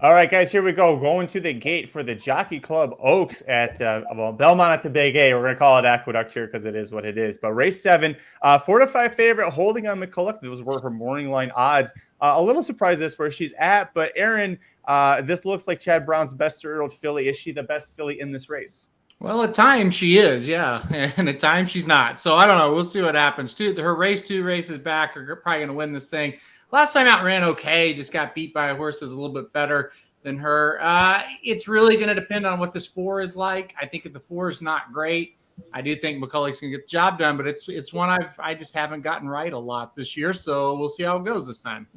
All right, guys, here we go. Going to the gate for the Jockey Club Oaks at Belmont at the Big A. We're going to call it Aqueduct here because it is what it is. But race 7, 4-5 favorite, holding on McKulick. Those were her morning line odds. A little surprised this where she's at. But Aaron, this looks like Chad Brown's best 3-year-old filly. Is she the best filly in this race? Well, at times she is, yeah. And at times she's not. So I don't know. We'll see what happens. Her two races back are probably going to win this thing. Last time out ran okay, just got beat by a horse that's a little bit better than her. It's really going to depend on what this 4 is like. I think if the 4 is not great, I do think McKulick's going to get the job done, but it's one I just haven't gotten right a lot this year, so we'll see how it goes this time.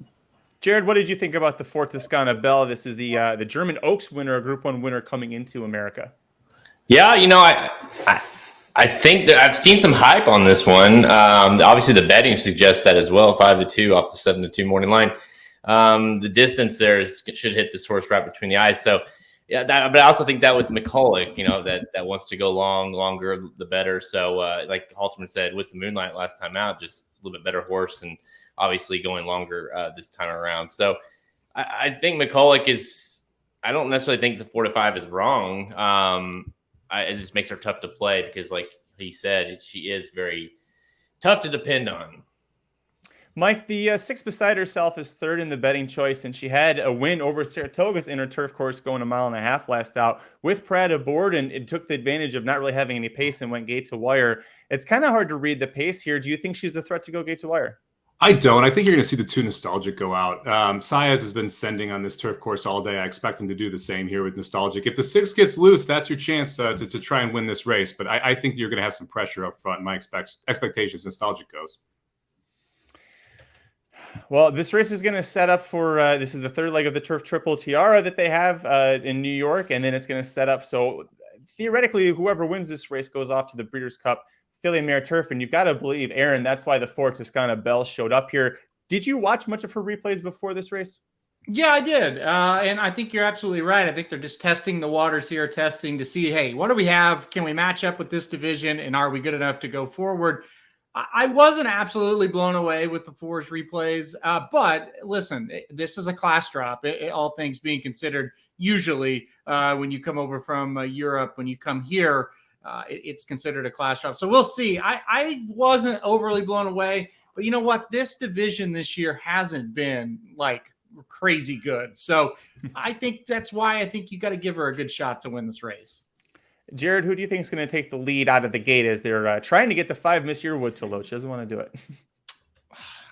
Jared, what did you think about the 4 Toskana Belle? This is the German Oaks winner, a Group 1 winner coming into America. Yeah, I think that I've seen some hype on this one. Obviously, the betting suggests that as well. 5-2 off the 7-2 morning line. The distance there should hit this horse right between the eyes. So, yeah, but I also think that with McKulick, that wants to go longer, the better. So, like Halterman said, with the Moonlight last time out, just a little bit better horse, and obviously going longer this time around. So, I think McKulick is. I don't necessarily think the 4-5 is wrong. It just makes her tough to play because, like he said, she is very tough to depend on. Mike, the 6 beside herself is 3rd in the betting choice, and she had a win over Saratoga's inner turf course going 1.5 miles last out with Pratt aboard, and it took the advantage of not really having any pace and went gate to wire. It's kind of hard to read the pace here. Do you think she's a threat to go gate to wire? I don't. I think you're going to see the 2 Nostalgic go out. Saez has been sending on this turf course all day. I expect him to do the same here with Nostalgic. If the 6 gets loose, that's your chance to try and win this race. But I think you're going to have some pressure up front. My expectations, Nostalgic goes. Well, this race is going to set up for this is the 3rd leg of the Turf Triple Tiara that they have in New York, and then it's going to set up. So theoretically, whoever wins this race goes off to the Breeders' Cup Filly Mare Turf, and you've got to believe, Aaron, that's why the 4 Toskana Belle showed up here. Did you watch much of her replays before this race? Yeah, I did. And I think you're absolutely right. I think they're just testing the waters here, testing to see, hey, what do we have? Can we match up with this division? And are we good enough to go forward? I wasn't absolutely blown away with the 4's replays. But listen, this is a class drop, all things being considered. Usually when you come over from Europe, when you come here, it's considered a class drop. So we'll see. I wasn't overly blown away, but you know what? This division this year hasn't been like crazy good. So I think that's why I think you got to give her a good shot to win this race. Jared, who do you think is going to take the lead out of the gate as they're trying to get the 5 Miss Yearwood to load? She doesn't want to do it.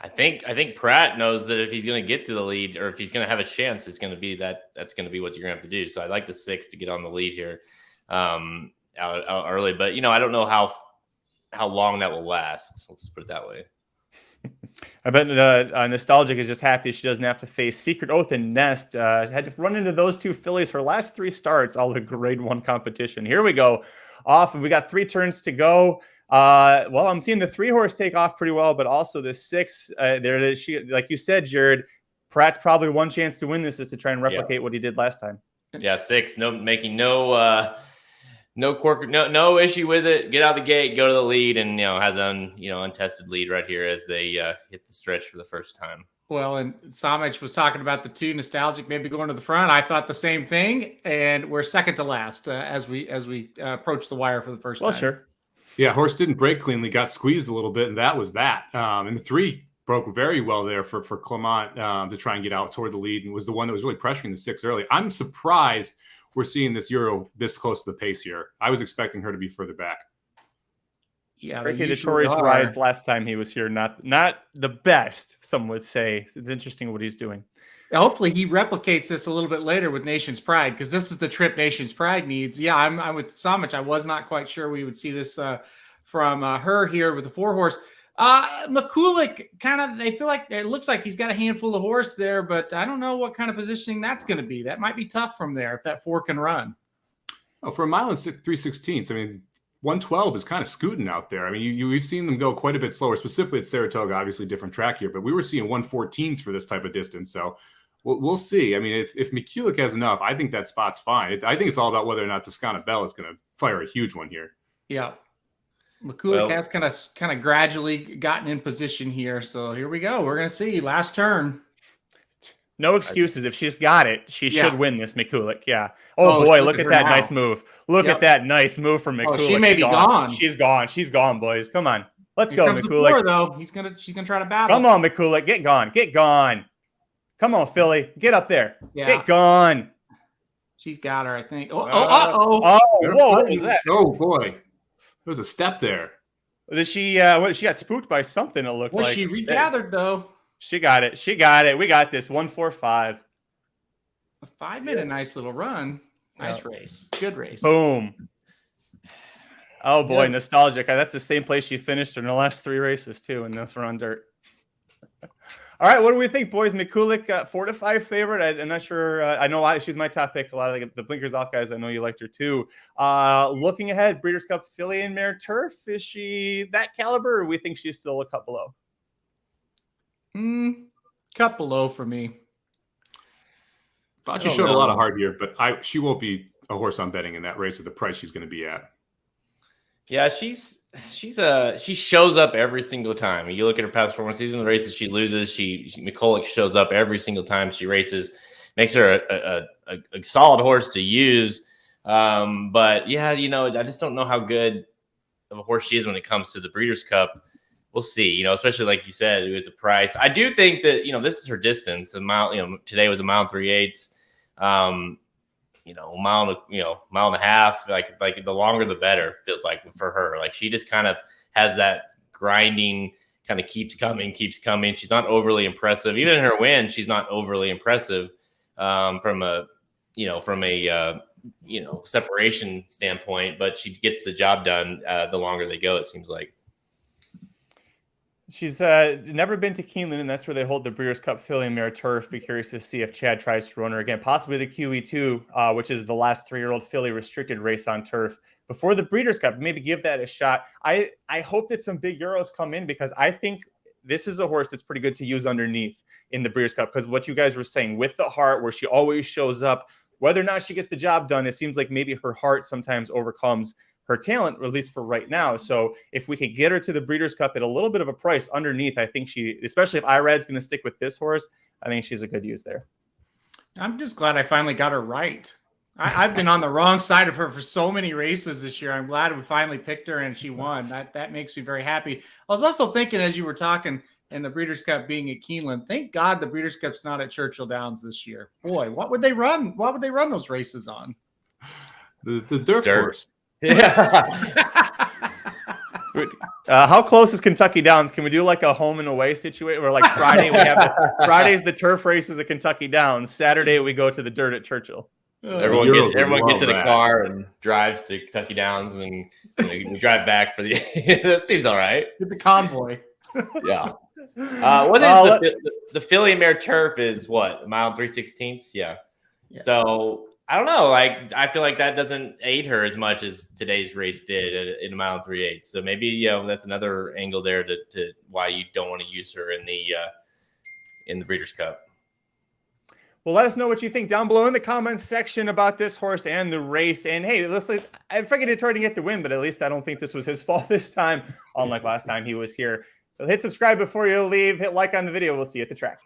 I think Pratt knows that if he's going to get to the lead or if he's going to have a chance, it's going to be that's going to be what you're going to have to do. So I like the 6 to get on the lead here. Out early, but I don't know how long that will last. Let's put it that way. I bet Nostalgic is just happy she doesn't have to face Secret Oath and Nest. Had to run into those 2 fillies her last 3 starts, all the grade 1 competition. Here we go. Off, and we got 3 turns to go. Well, I'm seeing the 3 horse take off pretty well, but also the 6. She, like you said, Jared, Pratt's probably one chance to win this is to try and replicate what he did last time. Yeah, 6. No quirk, no issue with it. Get out the gate, go to the lead, and has untested lead right here as they hit the stretch for the first time. Well, and Somich was talking about the 2 Nostalgic maybe going to the front. I thought the same thing, and we're second to last as we approach the wire for the first time. Well, sure. Yeah, horse didn't break cleanly, got squeezed a little bit, and that was that. And the 3 broke very well there for Clement to try and get out toward the lead, and was the one that was really pressuring the 6 early. I'm surprised we're seeing this Euro this close to the pace here. I was expecting her to be further back. Yeah, Frankie Dettori's rides last time he was here, not the best, some would say. It's interesting what he's doing. Hopefully he replicates this a little bit later with Nation's Pride, because this is the trip Nation's Pride needs. Yeah, I'm with Somich. I was not quite sure we would see this from her here with the 4 horse. McKulick they feel like it looks like he's got a handful of horse there, but I don't know what kind of positioning that's going to be. That might be tough from there if that 4 can run. Oh, for 1 mile and 3/16, I mean, 112 is kind of scooting out there. I mean, we've seen them go quite a bit slower, specifically at Saratoga, obviously different track here, but we were seeing 114s for this type of distance. So we'll see. I mean, if McKulick has enough, I think that spot's fine. I think it's all about whether or not Toskana Belle is going to fire a huge one here. Yeah. McKulick has kind of gradually gotten in position here. So here we go. We're going to see last turn. No excuses. If she's got it, she Yeah. should win this, McKulick. Yeah. Oh, Oh, boy, look look at at her that now. nice move. Look Yep. at that nice move from McKulick. Oh, she may be gone. She's gone. She's gone, boys. Come on. Let's Here go, comes the floor, McKulick. though. She's gonna try to battle. Come on, McKulick. Get gone. Get gone. Come on, Philly. Get up there. Yeah. Get gone. She's got her, I think. Oh, Uh-oh. whoa, what was that? Oh boy, there was a step there. Did she she got spooked by something, it looked Well, like. she regathered, though. She got it. She got it. We got this. 1-4-5. A 5-minute nice little run. Nice Yep. race. Good race. Boom. Oh boy, Yep. nostalgic. That's the same place she finished in the last 3 races too, and that's on dirt. All right, what do we think, boys? McKulick, 4-5 favorite. I'm not sure. I know she's my top pick. A lot of the blinkers off guys, I know you liked her too. Looking ahead, Breeders' Cup Filly and Mare Turf. Is she that caliber, or we think she's still a cut below? Cut below for me. Thought she showed a lot of heart here, but she won't be a horse I'm betting in that race at the price she's going to be at. Yeah, she shows up every single time. You look at her past performance, even the races she loses, McKulick shows up every single time she races, makes her a solid horse to use. But yeah, I just don't know how good of a horse she is when it comes to the Breeders' Cup. We'll see, especially like you said with the price. I do think that this is her distance. A mile, today was a mile and 3/8. Mile and a half. Like the longer the better, feels like for her. Like she just kind of has that grinding, kind of keeps coming. She's not overly impressive. Even in her win, she's not overly impressive from a separation standpoint. But she gets the job done the longer they go. It seems like. She's never been to Keeneland, and that's where they hold the Breeders' Cup Filly and Mare Turf. Be curious to see if Chad tries to run her again, possibly the QE2, which is the last 3-year-old filly restricted race on turf before the Breeders' Cup. Maybe give that a shot. I hope that some big Euros come in, because I think this is a horse that's pretty good to use underneath in the Breeders' Cup, because what you guys were saying with the heart, where she always shows up, whether or not she gets the job done, it seems like maybe her heart sometimes overcomes her talent, at least for right now. So if we could get her to the Breeders' Cup at a little bit of a price underneath, I think especially if Irad's going to stick with this horse, I think she's a good use there. I'm just glad I finally got her right. I've been on the wrong side of her for so many races this year. I'm glad we finally picked her and she won. That makes me very happy. I was also thinking, as you were talking, and the Breeders' Cup being at Keeneland, thank God the Breeders' Cup's not at Churchill Downs this year. Boy, what would they run? What would they run those races on? The dirt course. Yeah. How close is Kentucky Downs? Can we do like a home and away situation where like Friday we have Friday's the turf races at Kentucky Downs, Saturday we go to the dirt at Churchill. Everyone gets in a car and drives to Kentucky Downs, and we drive back for the. That seems all right. Get the convoy. Yeah. What is the Filly and Mare Turf is what, a mile and 3/16? Yeah. So I don't know. Like I feel like that doesn't aid her as much as today's race did in a mile and 3/8. So maybe that's another angle there to why you don't want to use her in the Breeders' Cup. Well, let us know what you think down below in the comments section about this horse and the race. And hey, listen, Frankie Dettori didn't get the win, but at least I don't think this was his fault this time, unlike last time he was here. So hit subscribe before you leave. Hit like on the video. We'll see you at the track.